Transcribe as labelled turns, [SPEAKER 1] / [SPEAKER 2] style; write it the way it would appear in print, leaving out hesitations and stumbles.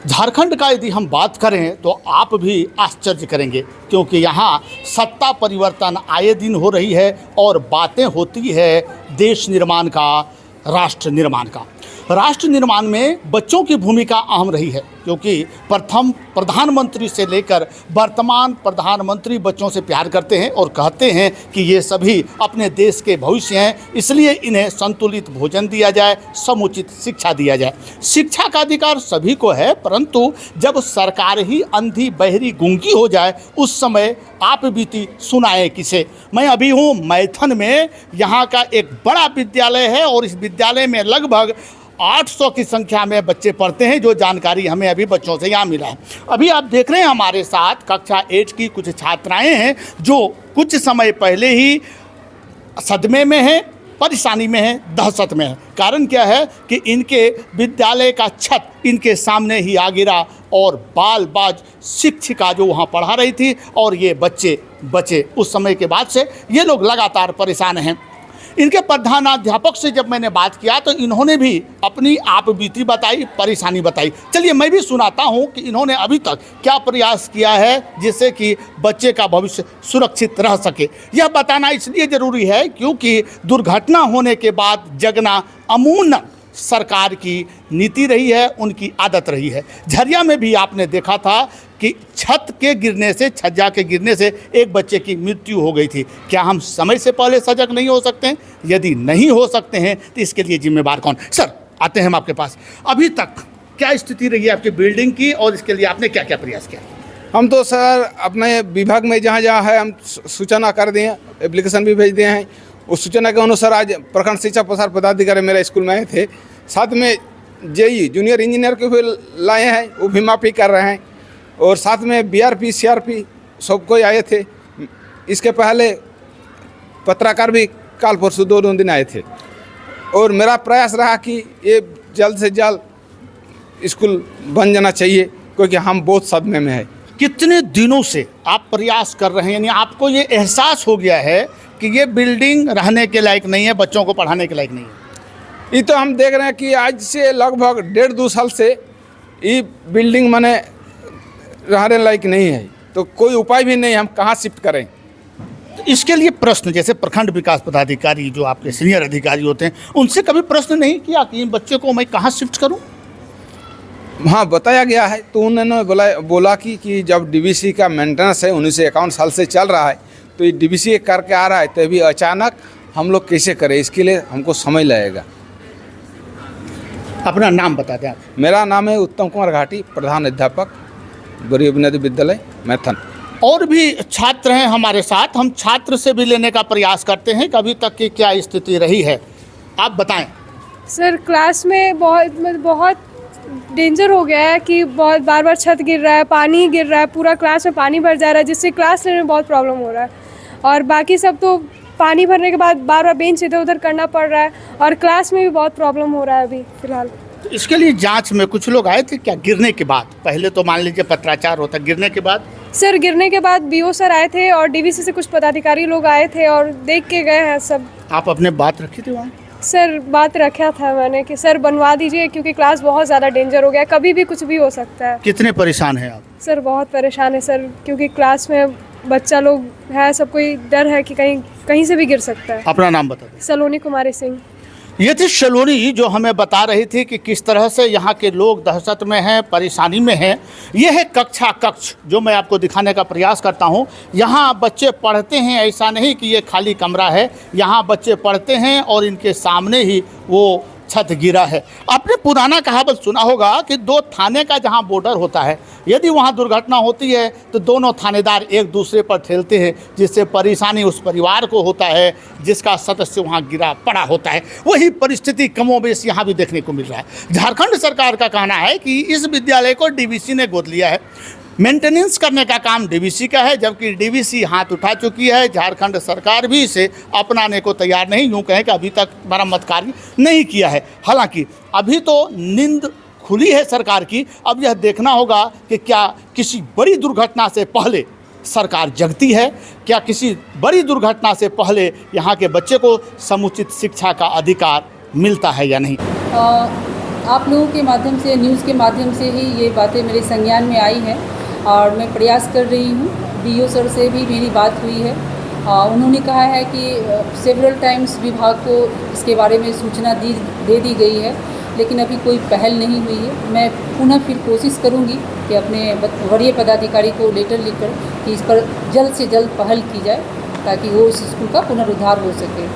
[SPEAKER 1] झारखंड का यदि हम बात करें तो आप भी आश्चर्य करेंगे, क्योंकि यहाँ सत्ता परिवर्तन आए दिन हो रही है और बातें होती है देश निर्माण का, राष्ट्र निर्माण का। राष्ट्र निर्माण में बच्चों की भूमिका अहम रही है, क्योंकि प्रथम प्रधानमंत्री से लेकर वर्तमान प्रधानमंत्री बच्चों से प्यार करते हैं और कहते हैं कि ये सभी अपने देश के भविष्य हैं, इसलिए इन्हें संतुलित भोजन दिया जाए, समुचित शिक्षा दिया जाए। शिक्षा का अधिकार सभी को है, परंतु जब सरकार ही अंधी बहरी गूंगी हो जाए उस समय आप बीती सुनाए किसे। मैं अभी हूँ मैथन में, यहाँ का एक बड़ा विद्यालय है और इस विद्यालय में लगभग 800 की संख्या में बच्चे पढ़ते हैं, जो जानकारी हमें अभी बच्चों से यहाँ मिला है। अभी आप देख रहे हैं हमारे साथ कक्षा 8 की कुछ छात्राएं हैं जो कुछ समय पहले ही सदमे में हैं, परेशानी में हैं, दहशत में हैं। कारण क्या है कि इनके विद्यालय का छत इनके सामने ही आ गिरा और बाल बाज शिक्षिका जो वहाँ पढ़ा रही थी और ये बच्चे बचे। उस समय के बाद से ये लोग लगातार परेशान हैं। इनके प्रधानाध्यापक से जब मैंने बात किया तो इन्होंने भी अपनी आप बीती बताई, परेशानी बताई। चलिए मैं भी सुनाता हूं कि इन्होंने अभी तक क्या प्रयास किया है जिससे कि बच्चे का भविष्य सुरक्षित रह सके। यह बताना इसलिए ज़रूरी है क्योंकि दुर्घटना होने के बाद जगना अमूमन सरकार की नीति रही है, उनकी आदत रही है। झरिया में भी आपने देखा था कि छत के गिरने से, छज्जा के गिरने से एक बच्चे की मृत्यु हो गई थी। क्या हम समय से पहले सजग नहीं हो सकते हैं? यदि नहीं हो सकते हैं तो इसके लिए जिम्मेवार कौन? सर आते हैं हम आपके पास। अभी तक क्या स्थिति रही है आपकी बिल्डिंग की और इसके लिए आपने क्या क्या प्रयास किया?
[SPEAKER 2] हम तो सर अपने विभाग में जहाँ जहाँ है हम सूचना कर दिए, एप्लीकेशन भी भेज दिए हैं। उस सूचना के अनुसार आज प्रखंड शिक्षा प्रसार पदाधिकारी मेरे स्कूल में आए थे। साथ में जेई जूनियर इंजीनियर को भी लाए हैं, वो भी मापी कर रहे हैं। और साथ में बीआरपी सीआरपी सब कोई आए थे। इसके पहले पत्रकार भी कल परसों दो दिन आए थे। और मेरा प्रयास रहा कि ये जल्द से जल्द स्कूल बन जाना चाहिए, क्योंकि हम बहुत सदमे में हैं।
[SPEAKER 1] कितने दिनों से आप प्रयास कर रहे हैं, यानी आपको ये एहसास हो गया है कि ये बिल्डिंग रहने के लायक नहीं है, बच्चों को पढ़ाने के लायक नहीं है?
[SPEAKER 2] ये तो हम देख रहे हैं कि आज से लगभग 1.5-2 साल से ये बिल्डिंग माने रहने लायक नहीं है, तो कोई उपाय भी नहीं, हम कहाँ शिफ्ट करें।
[SPEAKER 1] तो इसके लिए प्रश्न, जैसे प्रखंड विकास पदाधिकारी जो आपके सीनियर अधिकारी होते हैं, उनसे कभी प्रश्न नहीं किया कि इन बच्चे को मैं कहाँ शिफ्ट करूँ?
[SPEAKER 2] हाँ, बताया गया है। तो उन्होंने बोला कि जब डीवीसी का मेंटेनेंस है 1951 साल से चल रहा है, तो ये डीवीसी करके आ रहा है, तभी अचानक हम लोग कैसे करें, इसके लिए हमको समय लगेगा।
[SPEAKER 1] अपना नाम बता दें आप।
[SPEAKER 2] मेरा नाम है उत्तम कुमार घाटी, प्रधान अध्यापक गरीब बुनियादी विद्यालय मैथन।
[SPEAKER 1] और भी छात्र हैं हमारे साथ, हम छात्र से भी लेने का प्रयास करते हैं कि अभी तक की क्या स्थिति रही है, आप बताएं।
[SPEAKER 3] सर क्लास में बहुत डेंजर हो गया है कि बहुत बार छत गिर रहा है, पानी गिर रहा है, पूरा क्लास में पानी भर जा रहा है, जिससे क्लास लेने में बहुत प्रॉब्लम हो रहा है। और बाकी सब तो पानी भरने के बाद बार बेंच इधर उधर करना पड़ रहा है और क्लास में भी बहुत प्रॉब्लम हो रहा है अभी फिलहाल।
[SPEAKER 1] तो इसके लिए जांच में कुछ लोग आए थे क्या गिरने के बाद? पहले तो मान लीजिए पत्राचार होता, गिरने के बाद?
[SPEAKER 3] सर गिरने के बाद बीओ सर आए थे और डीवीसी से कुछ पदाधिकारी लोग आए थे और देख के गए हैं सब।
[SPEAKER 1] आप अपने बात रखी थी वहाँ?
[SPEAKER 3] सर बात रखा था मैंने कि सर बनवा दीजिए, क्योंकि क्लास बहुत ज़्यादा डेंजर हो गया है, कभी भी कुछ भी हो सकता है।
[SPEAKER 1] कितने परेशान हैं आप?
[SPEAKER 3] सर बहुत परेशान है सर, क्योंकि क्लास में बच्चा लोग है, सबको डर है कि कहीं से भी गिर सकता है।
[SPEAKER 1] अपना नाम बता दें।
[SPEAKER 3] सलोनी कुमारी सिंह।
[SPEAKER 1] ये थी सलोनी जो हमें बता रही थी कि किस तरह से यहाँ के लोग दहशत में हैं, परेशानी में हैं। ये है कक्षा कक्ष जो मैं आपको दिखाने का प्रयास करता हूँ। यहाँ बच्चे पढ़ते हैं, ऐसा नहीं कि ये खाली कमरा है, यहाँ बच्चे पढ़ते हैं और इनके सामने ही वो छत गिरा है। आपने पुराना कहावत सुना होगा कि दो थाने का जहाँ बॉर्डर होता है, यदि वहाँ दुर्घटना होती है तो दोनों थानेदार एक दूसरे पर ठेलते हैं, जिससे परेशानी उस परिवार को होता है जिसका सदस्य वहाँ गिरा पड़ा होता है। वही परिस्थिति कमोबेश यहाँ भी देखने को मिल रहा है। झारखंड सरकार का कहना है कि इस विद्यालय को डीवीसी ने गोद लिया है, मेंटेनेंस करने का काम डीवीसी का है, जबकि डीवीसी हाथ उठा चुकी है। झारखंड सरकार भी इसे अपनाने को तैयार नहीं, यूँ कहें कि अभी तक मरम्मत कार्य नहीं किया है। हालांकि अभी तो नींद खुली है सरकार की, अब यह देखना होगा कि क्या किसी बड़ी दुर्घटना से पहले सरकार जगती है, क्या किसी बड़ी दुर्घटना से पहले यहाँ के बच्चे को समुचित शिक्षा का अधिकार मिलता है या नहीं।
[SPEAKER 4] आप लोगों के माध्यम से, न्यूज़ के माध्यम से ही ये बातें मेरे संज्ञान में आई हैं और मैं प्रयास कर रही हूँ। डीओ सर से भी मेरी बात हुई है। उन्होंने कहा है कि सेवरल टाइम्स विभाग को इसके बारे में सूचना दे दी गई है, लेकिन अभी कोई पहल नहीं हुई है। मैं पुनः फिर कोशिश करूँगी कि अपने वरीय पदाधिकारी को लेटर लिखकर कि इस पर जल्द से जल्द पहल की जाए ताकि वो इस स्कूल का पुनरुद्धार हो सके।